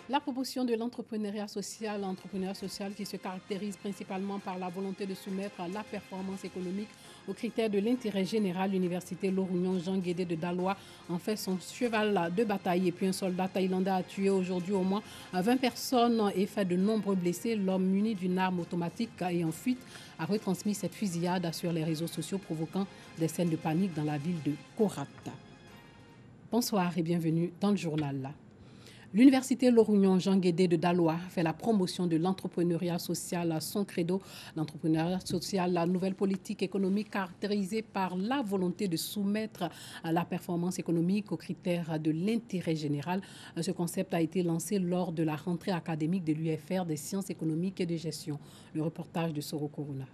La promotion de l'entrepreneuriat social qui se caractérise principalement par la volonté de soumettre la performance économique aux critères de l'intérêt général. L'université Lorounion Jean Guédé de Daloa en fait son cheval de bataille. Et puis un soldat thaïlandais a tué aujourd'hui au moins 20 personnes et fait de nombreux blessés. L'homme muni d'une arme automatique et en fuite a retransmis cette fusillade sur les réseaux sociaux, provoquant des scènes de panique dans la ville de Korat. Bonsoir et bienvenue dans le journal. L'université Lorounion Jean Guédé de Daloa fait la promotion de l'entrepreneuriat social à son credo. L'entrepreneuriat social, la nouvelle politique économique caractérisée par la volonté de soumettre la performance économique aux critères de l'intérêt général. Ce concept a été lancé lors de la rentrée académique de l'UFR des sciences économiques et de gestion. Le reportage de Soro Corona.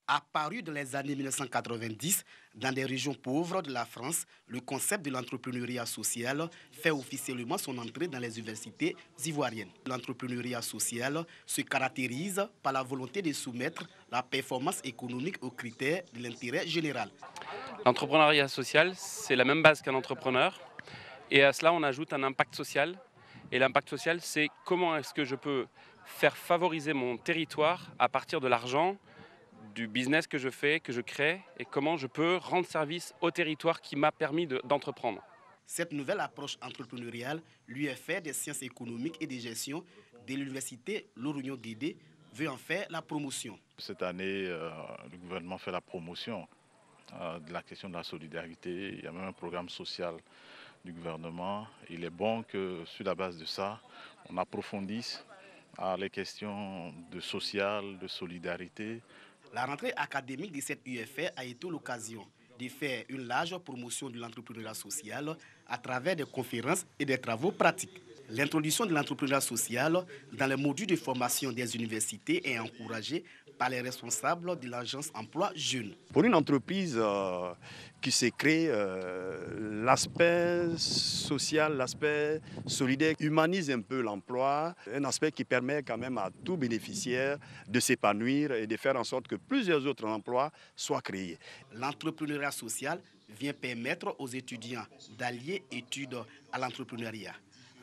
Apparu dans les années 1990 dans des régions pauvres de la France, le concept de l'entrepreneuriat social fait officiellement son entrée dans les universités ivoiriennes. L'entrepreneuriat social se caractérise par la volonté de soumettre la performance économique aux critères de l'intérêt général. L'entrepreneuriat social, c'est la même base qu'un entrepreneur. Et à cela, on ajoute un impact social. Et l'impact social, c'est comment est-ce que je peux faire favoriser mon territoire à partir de l'argent, du business que je fais, que je crée, et comment je peux rendre service au territoire qui m'a permis d'entreprendre. Cette nouvelle approche entrepreneuriale, l'UFR des sciences économiques et de gestion de l'université Lorounion Guédé veut en faire la promotion. Cette année, le gouvernement fait la promotion de la question de la solidarité. Il y a même un programme social du gouvernement. Il est bon que sur la base de ça, on approfondisse les questions de social, de solidarité. La rentrée académique de cette UFR a été l'occasion de faire une large promotion de l'entrepreneuriat social à travers des conférences et des travaux pratiques. L'introduction de l'entrepreneuriat social dans les modules de formation des universités est encouragée par les responsables de l'agence emploi jeunes. Pour une entreprise qui se crée, l'aspect social, l'aspect solidaire humanise un peu l'emploi, un aspect qui permet quand même à tout bénéficiaire de s'épanouir et de faire en sorte que plusieurs autres emplois soient créés. L'entrepreneuriat social vient permettre aux étudiants d'allier études à l'entrepreneuriat.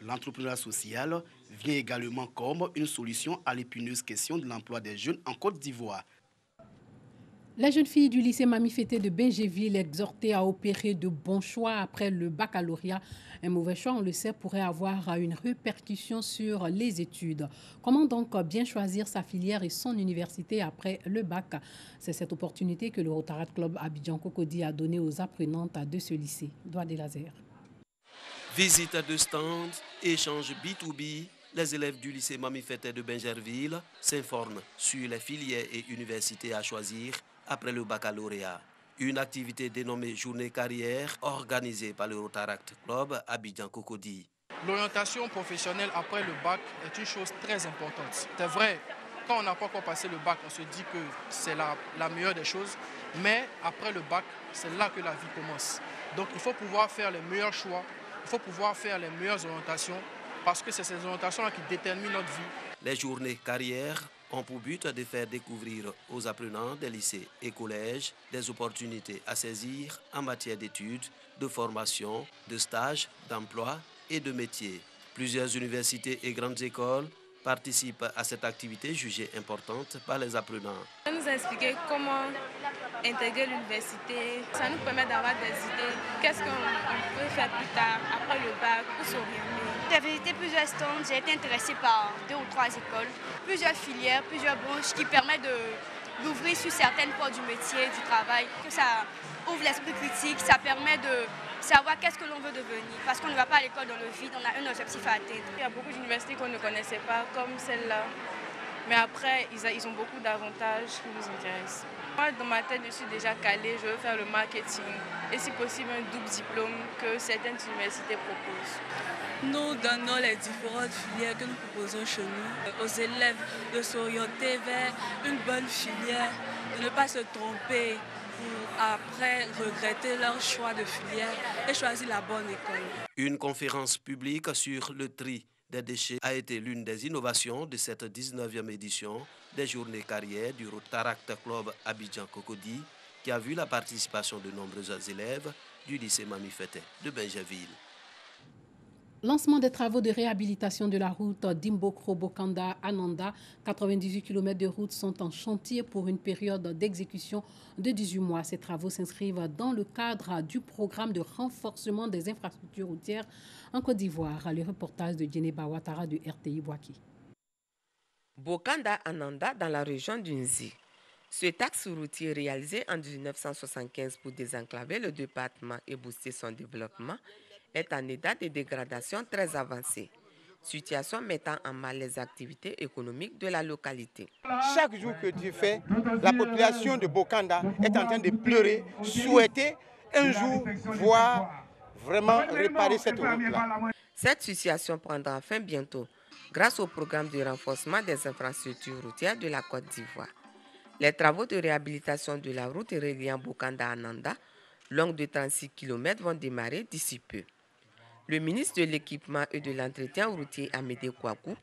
L'entrepreneuriat social vient également comme une solution à l'épineuse question de l'emploi des jeunes en Côte d'Ivoire. Les jeunes filles du lycée Mamifété de Benjéville exhortées à opérer de bons choix après le baccalauréat. Un mauvais choix, on le sait, pourrait avoir une répercussion sur les études. Comment donc bien choisir sa filière et son université après le bac? C'est cette opportunité que le Rotaract Club Abidjan Cocody a donnée aux apprenantes de ce lycée. Doigt des lasers. Visite de stands, échanges B2B, les élèves du lycée Mamifété de Benjerville s'informent sur les filières et universités à choisir après le baccalauréat. Une activité dénommée Journée Carrière organisée par le Rotaract Club Abidjan Cocody. L'orientation professionnelle après le bac est une chose très importante. C'est vrai, quand on n'a pas encore passé le bac, on se dit que c'est la meilleure des choses, mais après le bac, c'est là que la vie commence. Donc il faut pouvoir faire les meilleurs choix. Il faut pouvoir faire les meilleures orientations parce que c'est ces orientations-là qui déterminent notre vie. Les journées carrières ont pour but de faire découvrir aux apprenants des lycées et collèges des opportunités à saisir en matière d'études, de formation, de stages, d'emploi et de métiers. Plusieurs universités et grandes écoles participent à cette activité jugée importante par les apprenants. Ça nous a expliqué comment intégrer l'université. Ça nous permet d'avoir des idées. Qu'est-ce qu'on peut faire plus tard, après le bac, où s'orienter. J'ai visité plusieurs stands, j'ai été intéressée par 2 ou 3 écoles, plusieurs filières, plusieurs branches qui permettent d'ouvrir sur certaines portes du métier, du travail, que ça ouvre l'esprit critique, ça permet de savoir qu'est-ce que l'on veut devenir. Parce qu'on ne va pas à l'école dans le vide, on a un objectif à atteindre. Il y a beaucoup d'universités qu'on ne connaissait pas, comme celle-là. Mais après, ils ont beaucoup d'avantages qui nous intéressent. Moi, dans ma tête, je suis déjà calée, je veux faire le marketing. Et si possible, un double diplôme que certaines universités proposent. Nous donnons les différentes filières que nous proposons chez nous aux élèves de s'orienter vers une bonne filière, de ne pas se tromper pour après regretter leur choix de filière et choisir la bonne école. Une conférence publique sur le tri des déchets a été l'une des innovations de cette 19e édition des journées carrières du Rotaract Club Abidjan Cocody qui a vu la participation de nombreux élèves du lycée Mamifété de Benjerville. Lancement des travaux de réhabilitation de la route Dimbokro-Bokanda-Ananda. 98 km de route sont en chantier pour une période d'exécution de 18 mois. Ces travaux s'inscrivent dans le cadre du programme de renforcement des infrastructures routières en Côte d'Ivoire. Le reportage de Djeneba Ouattara de RTI Boaki. Bokanda-Ananda dans la région d'Unzi. Ce axe routier réalisé en 1975 pour désenclaver le département et booster son développement est en état de dégradation très avancée, situation mettant en mal les activités économiques de la localité. Chaque jour que Dieu fait, la population de Bokanda est en train de pleurer, souhaiter un jour voir vraiment réparer cette route-là. Cette situation prendra fin bientôt grâce au programme de renforcement des infrastructures routières de la Côte d'Ivoire. Les travaux de réhabilitation de la route reliant Bokanda à Ananda, longue de 36 km, vont démarrer d'ici peu. Le ministre de l'Équipement et de l'Entretien routier Amédée Kouakou,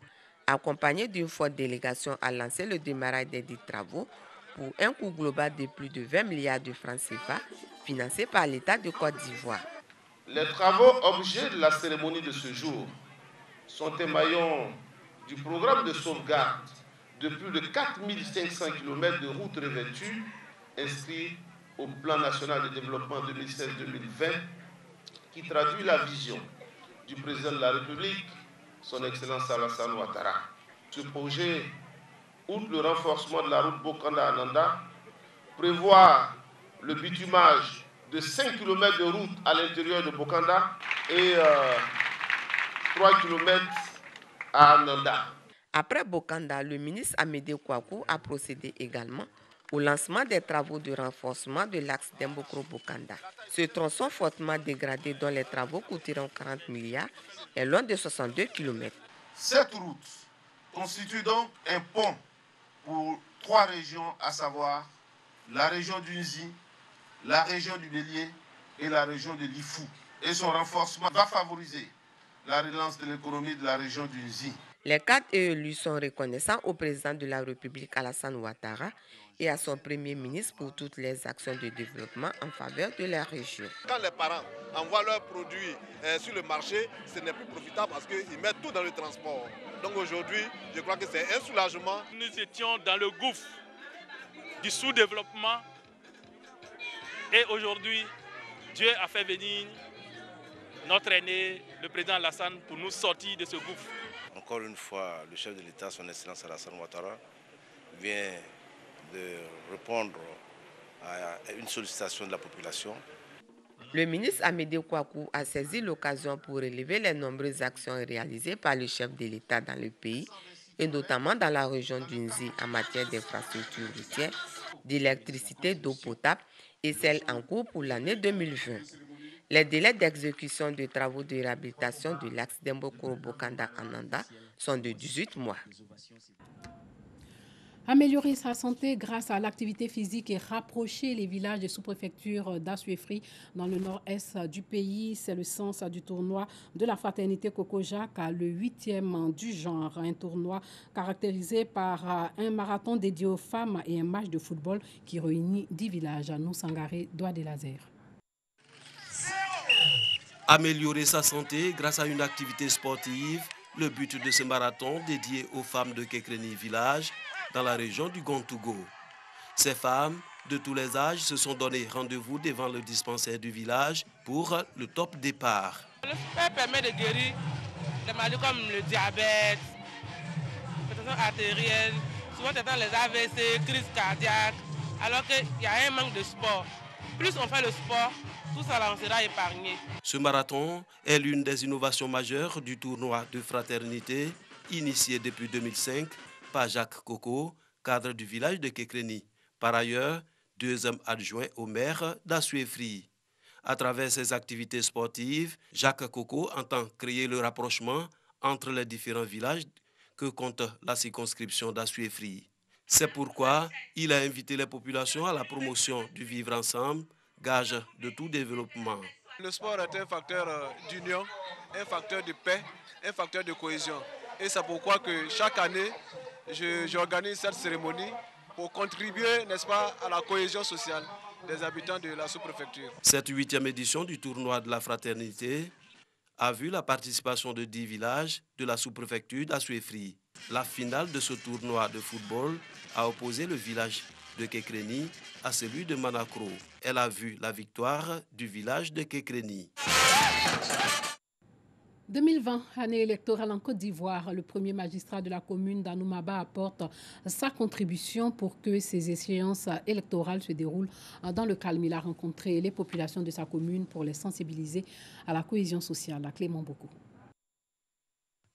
accompagné d'une forte délégation, a lancé le démarrage des dits travaux pour un coût global de plus de 20 milliards de francs CFA, financés par l'État de Côte d'Ivoire. Les travaux objets de la cérémonie de ce jour sont émaillants du programme de sauvegarde de plus de 4500 km de routes revêtues inscrits au plan national de développement 2016-2020 qui traduit la vision du président de la République, son Excellence Alassane Ouattara. Ce projet, outre le renforcement de la route Bokanda-Ananda, prévoit le bitumage de 5 km de route à l'intérieur de Bokanda et 3 km à Ananda. Après Bokanda, le ministre Amédée Kouakou a procédé également au lancement des travaux de renforcement de l'axe Dimbokro-Bokanda. Ce tronçon fortement dégradé dont les travaux coûteront 40 milliards est long de 62 km. Cette route constitue donc un pont pour 3 régions, à savoir la région d'Unzi, la région du Bélier et la région de l'Ifou. Et son renforcement va favoriser la relance de l'économie de la région d'Unzi. Les 4 élus sont reconnaissants au président de la République Alassane Ouattara et à son premier ministre pour toutes les actions de développement en faveur de la région. Quand les parents envoient leurs produits sur le marché, ce n'est plus profitable parce qu'ils mettent tout dans le transport. Donc aujourd'hui, je crois que c'est un soulagement. Nous étions dans le gouffre du sous-développement et aujourd'hui, Dieu a fait venir notre aîné, le président Alassane, pour nous sortir de ce gouffre. Encore une fois, le chef de l'État, son Excellence Alassane Ouattara, vient de répondre à une sollicitation de la population. Le ministre Amédée Kouakou a saisi l'occasion pour relever les nombreuses actions réalisées par le chef de l'État dans le pays, et notamment dans la région d'Unzi en matière d'infrastructures routières, d'électricité, d'eau potable et celles en cours pour l'année 2020. Les délais d'exécution de travaux de réhabilitation de l'axe Dimbokro-Bokanda-Ananda sont de 18 mois. Améliorer sa santé grâce à l'activité physique et rapprocher les villages des sous-préfectures d'Assuéfri dans le nord-est du pays. C'est le sens du tournoi de la fraternité Coco-Jacques, le 8e du genre. Un tournoi caractérisé par un marathon dédié aux femmes et un match de football qui réunit 10 villages. Nous Sangaré, Doigt des Lasers. Améliorer sa santé grâce à une activité sportive, le but de ce marathon dédié aux femmes de Kekreni Village dans la région du Gontougo. Ces femmes de tous les âges se sont donné rendez-vous devant le dispensaire du village pour le top départ. Le sport permet de guérir des maladies comme le diabète, l'hypertension artérielle, souvent c'est dans les AVC, crise cardiaque, alors qu'il y a un manque de sport. Plus on fait le sport, tout ça là, on sera épargné. Ce marathon est l'une des innovations majeures du tournoi de fraternité initié depuis 2005 par Jacques Coco, cadre du village de Kekreni. Par ailleurs, 2e adjoint au maire d'Assuéfri. À travers ses activités sportives, Jacques Coco entend créer le rapprochement entre les différents villages que compte la circonscription d'Assuéfri. C'est pourquoi il a invité les populations à la promotion du vivre ensemble, gage de tout développement. Le sport est un facteur d'union, un facteur de paix, un facteur de cohésion. Et c'est pourquoi que chaque année, j'organise cette cérémonie pour contribuer, n'est-ce pas, à la cohésion sociale des habitants de la sous-préfecture. Cette 8e édition du tournoi de la fraternité a vu la participation de 10 villages de la sous-préfecture d'Assuéfri. La finale de ce tournoi de football a opposé le village de Kekreni à celui de Manakro. Elle a vu la victoire du village de Kekreni. 2020, année électorale en Côte d'Ivoire, le premier magistrat de la commune d'Anoumaba apporte sa contribution pour que ces échéances électorales se déroulent dans le calme. Il a rencontré les populations de sa commune pour les sensibiliser à la cohésion sociale. À Clément Boko.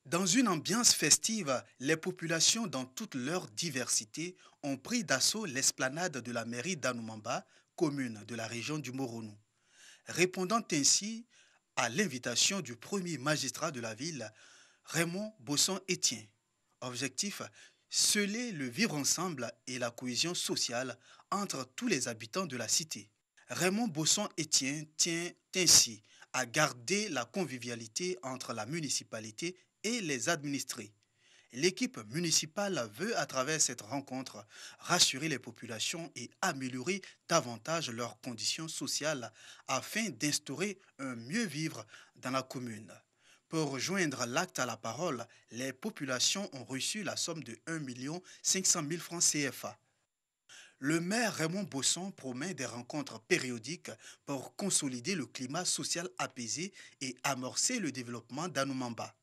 Dans une ambiance festive, les populations dans toute leur diversité ont pris d'assaut l'esplanade de la mairie d'Anoumaba, commune de la région du Moronou. Répondant ainsi à l'invitation du premier magistrat de la ville, Raymond Bosson-Étienne. Objectif, sceller le vivre ensemble et la cohésion sociale entre tous les habitants de la cité. Raymond Bosson-Étienne tient ainsi à garder la convivialité entre la municipalité et les administrés. L'équipe municipale veut, à travers cette rencontre, rassurer les populations et améliorer davantage leurs conditions sociales afin d'instaurer un mieux vivre dans la commune. Pour joindre l'acte à la parole, les populations ont reçu la somme de 1 500 000 francs CFA. Le maire Raymond Bosson promet des rencontres périodiques pour consolider le climat social apaisé et amorcer le développement d'Anoumaba.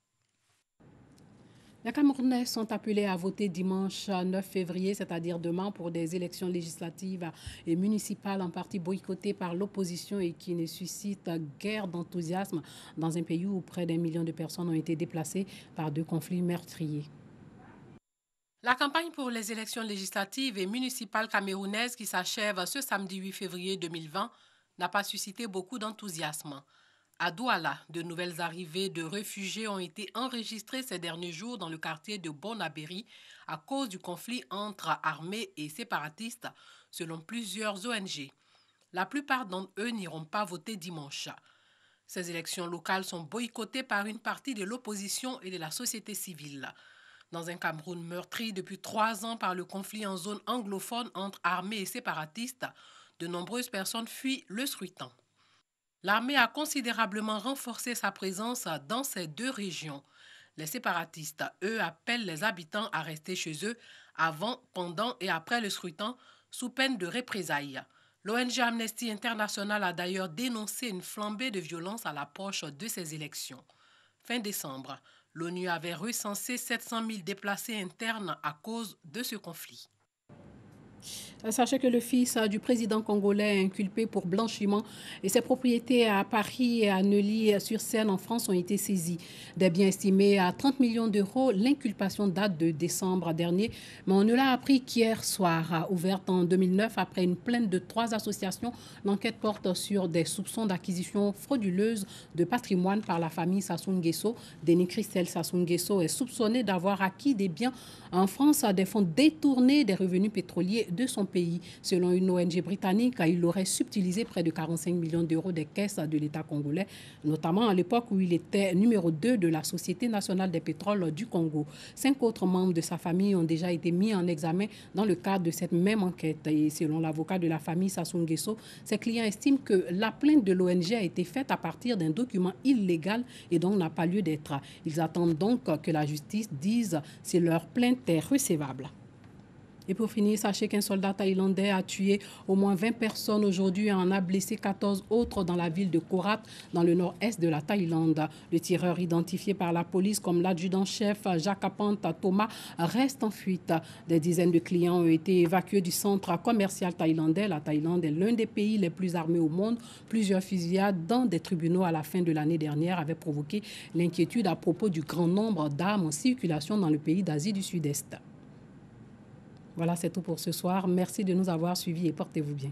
Les Camerounais sont appelés à voter dimanche 9 février, c'est-à-dire demain, pour des élections législatives et municipales en partie boycottées par l'opposition et qui ne suscitent guère d'enthousiasme dans un pays où près d'1 million de personnes ont été déplacées par 2 conflits meurtriers. La campagne pour les élections législatives et municipales camerounaises qui s'achève ce samedi 8 février 2020 n'a pas suscité beaucoup d'enthousiasme. À Douala, de nouvelles arrivées de réfugiés ont été enregistrées ces derniers jours dans le quartier de Bonabéry à cause du conflit entre armées et séparatistes, selon plusieurs ONG. La plupart d'entre eux n'iront pas voter dimanche. Ces élections locales sont boycottées par une partie de l'opposition et de la société civile. Dans un Cameroun meurtri depuis 3 ans par le conflit en zone anglophone entre armées et séparatistes, de nombreuses personnes fuient le scrutin. L'armée a considérablement renforcé sa présence dans ces 2 régions. Les séparatistes, eux, appellent les habitants à rester chez eux avant, pendant et après le scrutin, sous peine de représailles. L'ONG Amnesty International a d'ailleurs dénoncé une flambée de violence à l'approche de ces élections. Fin décembre, l'ONU avait recensé 700 000 déplacés internes à cause de ce conflit. Sachez que le fils du président congolais inculpé pour blanchiment et ses propriétés à Paris et à Neuilly-sur-Seine en France ont été saisies. Des biens estimés à 30 millions d'euros, l'inculpation date de décembre dernier, mais on ne l'a appris qu'hier soir. Ouverte en 2009 après une plainte de 3 associations, l'enquête porte sur des soupçons d'acquisition frauduleuse de patrimoine par la famille Sassou Nguesso. Denis Christelle Sassou Nguesso est soupçonné d'avoir acquis des biens en France à des fonds détournés des revenus pétroliers de son pays. Selon une ONG britannique, il aurait subtilisé près de 45 millions d'euros des caisses de l'État congolais, notamment à l'époque où il était numéro 2 de la Société nationale des pétroles du Congo. 5 autres membres de sa famille ont déjà été mis en examen dans le cadre de cette même enquête. Et selon l'avocat de la famille Sassou Nguesso, ses clients estiment que la plainte de l'ONG a été faite à partir d'un document illégal et donc n'a pas lieu d'être. Ils attendent donc que la justice dise si leur plainte est recevable. Et pour finir, sachez qu'un soldat thaïlandais a tué au moins 20 personnes aujourd'hui et en a blessé 14 autres dans la ville de Korat, dans le nord-est de la Thaïlande. Le tireur, identifié par la police comme l'adjudant-chef Jakapant Thomas, reste en fuite. Des dizaines de clients ont été évacués du centre commercial thaïlandais. La Thaïlande est l'un des pays les plus armés au monde. Plusieurs fusillades dans des tribunaux à la fin de l'année dernière avaient provoqué l'inquiétude à propos du grand nombre d'armes en circulation dans le pays d'Asie du Sud-Est. Voilà, c'est tout pour ce soir. Merci de nous avoir suivis et portez-vous bien.